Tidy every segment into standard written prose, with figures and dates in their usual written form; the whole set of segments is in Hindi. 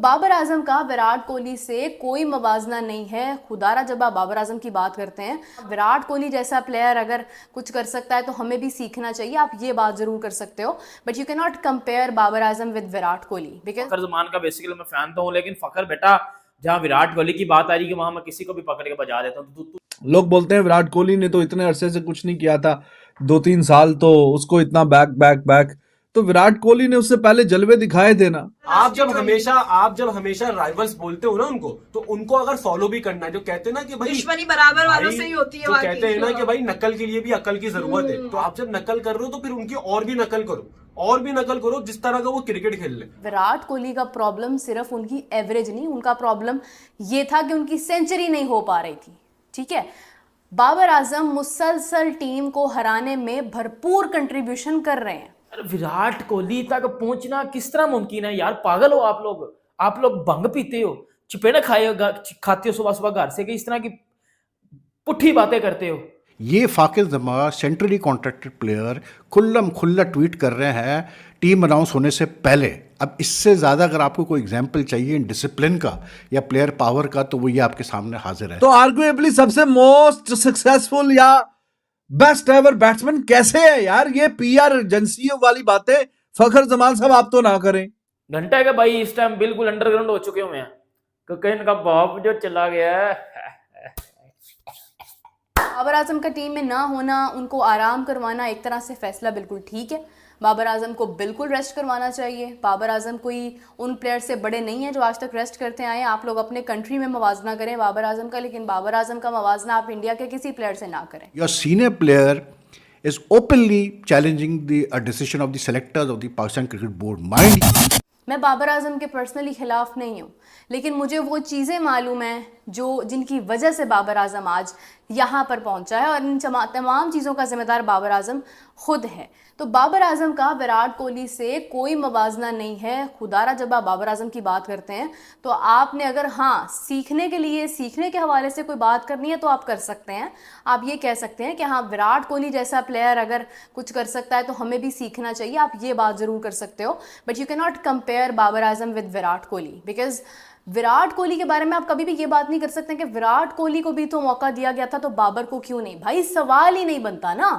बाबर आजम का विराट कोहली से कोई मवाजना नहीं है। खुदारा जब आप बाबर आजम की बात करते हैं, विराट कोहली जैसा प्लेयर अगर कुछ कर सकता है तो हमें भी सीखना चाहिए। आप ये बात जरूर कर सकते हो, but you can not compare Babar Azam with Virat Kohli. Because Fakhar Zaman का बेसिकली मैं फैन तो हूँ, लेकिन फखर बेटा जहाँ विराट कोहली की बात आ रही है वहां मैं किसी को भी पकड़ के बजा देता हूँ। लोग बोलते हैं विराट कोहली ने तो इतने अरसे से कुछ नहीं किया था, 2-3 साल तो उसको इतना बैक बैक बैक, तो विराट कोहली ने उससे पहले जलवे दिखाए थे ना। आप जब हमेशा राइवल्स बोलते हो ना उनको, तो उनको अगर फॉलो भी करना है, जो कहते हैं ना कि भाई दुश्मनी बराबर वालों से ही होती है, जो कहते हैं ना कि भाई नकल के लिए भी अकल की जरूरत है। तो आप जब नकल कर रहे हो तो फिर उनकी और भी नकल करो जिस तरह का वो क्रिकेट खेल ले। विराट कोहली का प्रॉब्लम सिर्फ उनकी एवरेज नहीं, उनका प्रॉब्लम ये था कि उनकी सेंचुरी नहीं हो पा रही थी। ठीक है, बाबर आजम मुसलसल टीम को हराने में भरपूर कंट्रीब्यूशन कर रहे हैं। विराट कोहली तक पहुंचना किस तरह मुमकिन है यार? पागल हो आप लोग भंग पीते हो, चिपेड़े खाते हो सुबह सुबह घर से, कि इस तरह की पुट्ठी बातें करते हो। ये फाकिर जमा सेंट्रली कॉन्ट्रैक्टेड प्लेयर खुल्लम खुल्ला ट्वीट कर रहे हैं टीम अनाउंस होने से पहले। अब इससे ज़्यादा अगर आपको कोई एग्जाम्पल चाहिए डिसिप्लिन का या प्लेयर पावर का, तो वो ये आपके सामने हाजिर है। तो आर्गुएबली सबसे मोस्ट सक्सेसफुल या बेस्ट एवर बैट्समैन कैसे है यार? ये पीआर एजेंसियों वाली बातें फखर जमान साहब आप तो ना करें। घंटा का भाई इस टाइम बिल्कुल अंडरग्राउंड हो चुके हुए हैं, क्योंकि इनका बाप जो चला गया है। बाबर आजम का टीम में ना होना, उनको आराम करवाना एक तरह से फैसला बिल्कुल ठीक है। बाबर आजम को बिल्कुल रेस्ट करवाना चाहिए। बाबर आजम कोई उन प्लेयर से बड़े नहीं हैं जो आज तक रेस्ट करते आए हैं। आप लोग अपने कंट्री में मवाजना करें बाबर आजम का, लेकिन बाबर आजम का मवाजना आप इंडिया के किसी प्लेयर से ना करें। Your senior player is openly challenging the decision of the selectors of the Pakistan Cricket Board. Mind मैं बाबर आजम के पर्सनली खिलाफ नहीं हूँ, लेकिन मुझे वो चीज़ें मालूम हैं जिनकी वजह से बाबर आजम आज यहाँ पर पहुँचा है, और इन तमाम चीज़ों का जिम्मेदार बाबर आजम खुद है। तो बाबर आजम का विराट कोहली से कोई मवाजना नहीं है। खुदारा जब आप बाबर आजम की बात करते हैं तो आपने अगर सीखने के हवाले से कोई बात करनी है तो आप कर सकते हैं। आप ये कह सकते हैं कि विराट कोहली जैसा प्लेयर अगर कुछ कर सकता है तो हमें भी सीखना चाहिए। आप ये बात ज़रूर कर सकते हो, but you can not compare Babar Azam with Virat Kohli. Because Virat Kohli के बारे में आप कभी भी ये बात नहीं कर सकते कि विराट कोहली को भी तो मौका दिया गया था तो बाबर को क्यों नहीं। भाई सवाल ही नहीं बनता ना।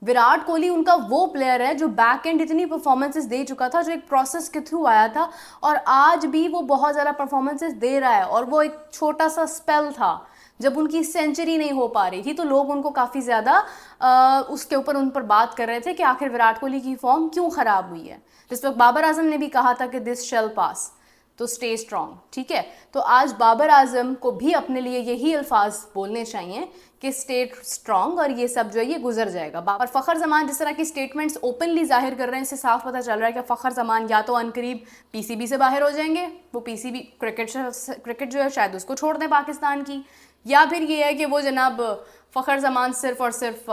विराट कोहली उनका वो प्लेयर है जो बैक एंड इतनी परफॉर्मेंसेस दे चुका था, जो एक प्रोसेस के थ्रू आया था, और आज भी वो बहुत ज़्यादा परफॉर्मेंसेस दे रहा है। और वो एक छोटा सा स्पेल था जब उनकी सेंचुरी नहीं हो पा रही थी, तो लोग उनको काफ़ी ज़्यादा उसके ऊपर उन पर बात कर रहे थे कि आखिर विराट कोहली की फॉर्म क्यों ख़राब हुई है। जिस वक्त बाबर आजम ने भी कहा था कि दिस शैल पास, तो स्टे स्ट्रॉन्ग। ठीक है, तो आज बाबर आजम को भी अपने लिए यही अल्फाज बोलने चाहिए कि स्टे स्ट्रॉन्ग, और ये सब जो है ये गुजर जाएगा। और फ़खर जमान जिस तरह की स्टेटमेंट्स ओपनली जाहिर कर रहे हैं, इससे साफ पता चल रहा है कि फ़खर जमान या तो अनकरीब पीसीबी से बाहर हो जाएंगे, वो पीसीबी क्रिकेट जो है शायद उसको छोड़ दें पाकिस्तान की, या फिर ये है कि वो जनाब फ़खर जमान सिर्फ और सिर्फ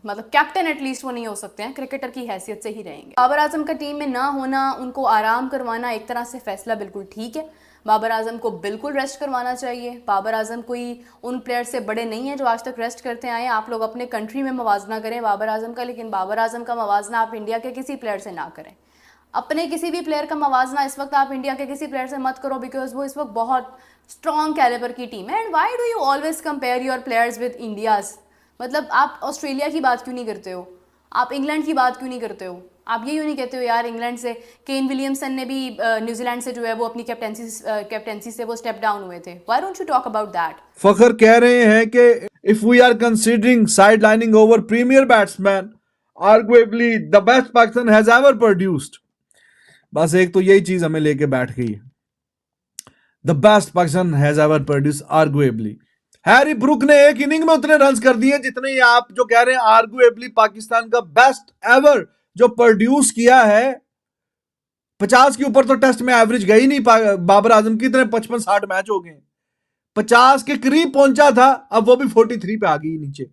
मतलब कैप्टन एटलीस्ट वो नहीं हो सकते हैं, क्रिकेटर की हैसियत से ही रहेंगे। बाबर आजम का टीम में ना होना, उनको आराम करवाना एक तरह से फैसला बिल्कुल ठीक है। बाबर आजम को बिल्कुल रेस्ट करवाना चाहिए। बाबर आजम कोई उन प्लेयर से बड़े नहीं हैं जो आज तक रेस्ट करते आए हैं। आप लोग अपने कंट्री में मवाजना करें बाबर आजम का, लेकिन बाबर आजम का मवाजना आप इंडिया के किसी प्लेयर से ना करें। अपने किसी भी प्लेयर का मवाजना इस वक्त आप इंडिया के किसी प्लेयर से मत करो, बिकॉज वो इस वक्त बहुत स्ट्रॉन्ग कैलिबर की टीम है। And why do you always compare your players with India's? मतलब आप ऑस्ट्रेलिया की बात क्यों नहीं करते हो? आप इंग्लैंड की बात क्यों नहीं करते हो? आप ये क्यों नहीं कहते हो यार इंग्लैंड से केन विलियमसन ने भी न्यूजीलैंड से जो है वो अपनी कैप्टेंसी से वो स्टेप डाउन हुए थे। Why don't you talk about that? Fakhar कह रहे हैं कि if we are considering sidelining over premier batsman, arguably the best Pakistan has ever produced. बस एक तो यही चीज हमें लेके बैठ गई है, the best Pakistan has ever produced arguably. Harry Brook ने एक इनिंग में उतने रन कर दिए जितने आप जो कह रहे हैं आर्गुएबली पाकिस्तान का बेस्ट एवर जो प्रोड्यूस किया है। 50 के ऊपर तो टेस्ट में एवरेज गई नहीं बाबर आजम की, इतने 55-60 मैच हो गए, 50 के करीब पहुंचा था, अब वो भी 43 पे आ गई नीचे।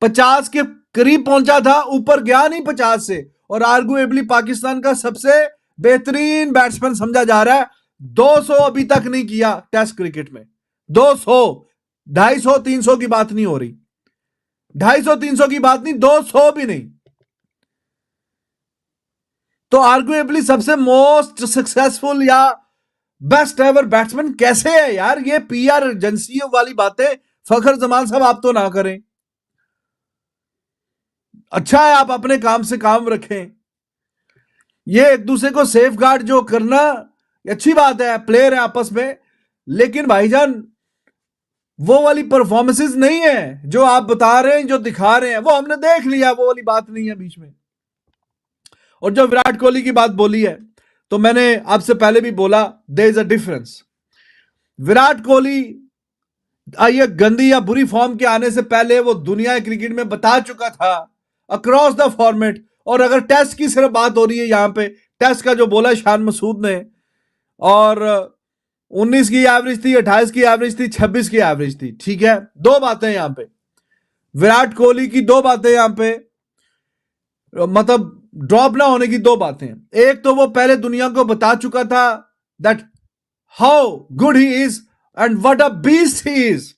50 के करीब पहुंचा था, ऊपर गया नहीं 50 से, और आर्गुएबली पाकिस्तान का सबसे बेहतरीन बैट्समैन समझा जा रहा है। 200 अभी तक नहीं किया टेस्ट क्रिकेट में, 200, 250, 300 की बात नहीं हो रही, 250, 300 की बात नहीं, 200 भी नहीं। तो आर्गुएबली सबसे मोस्ट सक्सेसफुल या बेस्ट एवर बैट्समैन कैसे है यार? ये पीआर एजेंसियों वाली बातें फखर जमान साहब आप तो ना करें। अच्छा है आप अपने काम से काम रखें। ये एक दूसरे को सेफ गार्ड जो करना अच्छी बात है, प्लेयर है आपस में, लेकिन भाईजान वो वाली परफॉर्मेंसेस नहीं है जो आप बता रहे हैं, जो दिखा रहे हैं, वो हमने देख लिया, वो वाली बात नहीं है बीच में। और जो विराट कोहली की बात बोली है, तो मैंने आपसे पहले भी बोला, there is a difference. Virat Kohli ये गंदी या बुरी फॉर्म के आने से पहले वो दुनिया क्रिकेट में बता चुका था अक्रॉस द फॉर्मेट। और अगर टेस्ट की सिर्फ बात हो रही है यहां पे, टेस्ट का जो बोला शान मसूद ने, और 19 की एवरेज थी, 28 की एवरेज थी, 26 की एवरेज थी, ठीक है। दो बातें यहां पे, विराट कोहली की दो बातें यहां पे, मतलब ड्रॉप ना होने की दो बातें। एक तो वो पहले दुनिया को बता चुका था that how good he is and what a beast he is.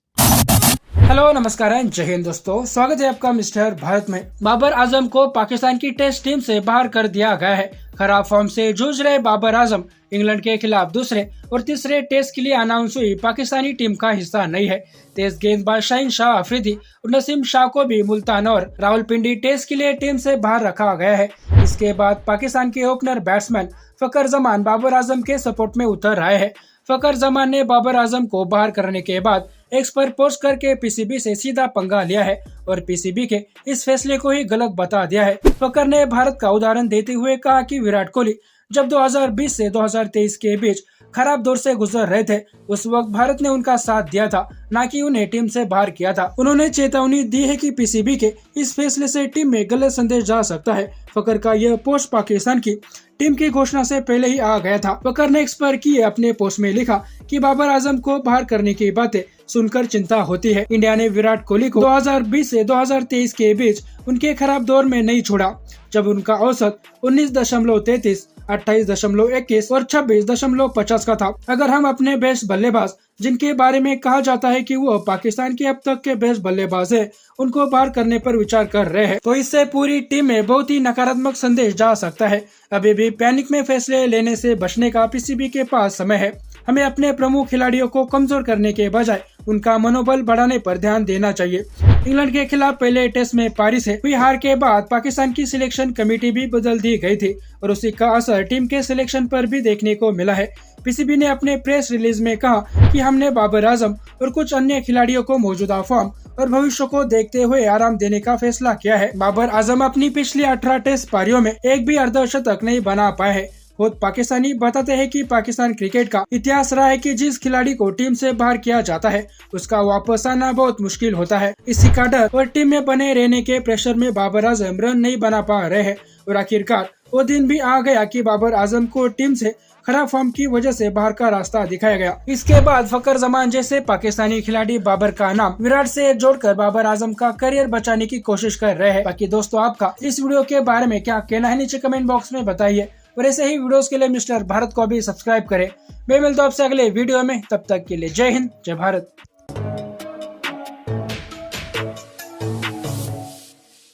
Hello नमस्कार एंड जय हिंद दोस्तों, स्वागत है आपका मिस्टर भारत में। बाबर आजम को पाकिस्तान की टेस्ट टीम से बाहर कर दिया गया है। खराब फॉर्म से जूझ रहे बाबर आजम इंग्लैंड के खिलाफ दूसरे और तीसरे टेस्ट के लिए अनाउंस हुई पाकिस्तानी टीम का हिस्सा नहीं है। तेज गेंदबाज शाहीन शाह अफरीदी और नसीम शाह को भी मुल्तान और रावलपिंडी टेस्ट के लिए टीम से बाहर रखा गया है। इसके बाद पाकिस्तान के ओपनर बैट्समैन फखर जमान बाबर आजम के सपोर्ट में उतर आए हैं। फखर जमान ने बाबर आजम को बाहर करने के बाद एक्स पर पोस्ट करके पीसीबी से सीधा पंगा लिया है और पीसीबी के इस फैसले को ही गलत बता दिया है। फखर ने भारत का उदाहरण देते हुए कहा कि विराट कोहली जब 2020 से 2023 के बीच खराब दौर से गुजर रहे थे, उस वक्त भारत ने उनका साथ दिया था, न कि उन्हें टीम से बाहर किया था। उन्होंने चेतावनी दी है कि पीसीबी के इस फैसले से टीम में गलत संदेश जा सकता है। फखर का यह पोस्ट पाकिस्तान की टीम की घोषणा से पहले ही आ गया था। फखर ने एक्स पर किए अपने पोस्ट में लिखा कि बाबर आजम को बाहर करने की बातें सुनकर चिंता होती है। इंडिया ने विराट कोहली को 2020 से 2023 के बीच उनके खराब दौर में नहीं छोड़ा, जब उनका औसत 19.33, 28.21 और 26.50 का था। अगर हम अपने बेस्ट बल्लेबाज, जिनके बारे में कहा जाता है कि वो पाकिस्तान के अब तक के बेस्ट बल्लेबाज है, उनको बाहर करने पर विचार कर रहे हैं, तो इससे पूरी टीम में बहुत ही नकारात्मक संदेश जा सकता है। अभी भी पैनिक में फैसले लेने से बचने का पीसीबी के पास समय है। हमें अपने प्रमुख खिलाड़ियों को कमजोर करने के बजाय उनका मनोबल बढ़ाने पर ध्यान देना चाहिए। इंग्लैंड के खिलाफ पहले टेस्ट में पारी से हुई हार के बाद पाकिस्तान की सिलेक्शन कमेटी भी बदल दी गई थी और उसी का असर टीम के सिलेक्शन पर भी देखने को मिला है। पीसीबी ने अपने प्रेस रिलीज में कहा कि हमने बाबर आजम और कुछ अन्य खिलाड़ियों को मौजूदा फॉर्म और भविष्य को देखते हुए आराम देने का फैसला किया है। बाबर आजम अपनी पिछली 18 टेस्ट पारियों में एक भी अर्धशतक नहीं बना पाए हैं। खुद पाकिस्तानी बताते हैं कि पाकिस्तान क्रिकेट का इतिहास रहा है कि जिस खिलाड़ी को टीम से बाहर किया जाता है उसका वापस आना बहुत मुश्किल होता है। इसी का डर और टीम में बने रहने के प्रेशर में बाबर आजम रन नहीं बना पा रहे हैं और आखिरकार वो दिन भी आ गया कि बाबर आजम को टीम से खराब फॉर्म की वजह से बाहर का रास्ता दिखाया गया। इसके बाद फखर जमान जैसे पाकिस्तानी खिलाड़ी बाबर का नाम विराट से जोड़कर बाबर आजम का करियर बचाने की कोशिश कर रहे हैं। बाकी दोस्तों, आपका इस वीडियो के बारे में क्या कहना है, नीचे कमेंट बॉक्स में बताइए और ऐसे ही वीडियोस के लिए मिस्टर भारत को भी सब्सक्राइब करें। मैं मिलता हूं आपसे अगले वीडियो में, तब तक के लिए जय हिंद, जय भारत।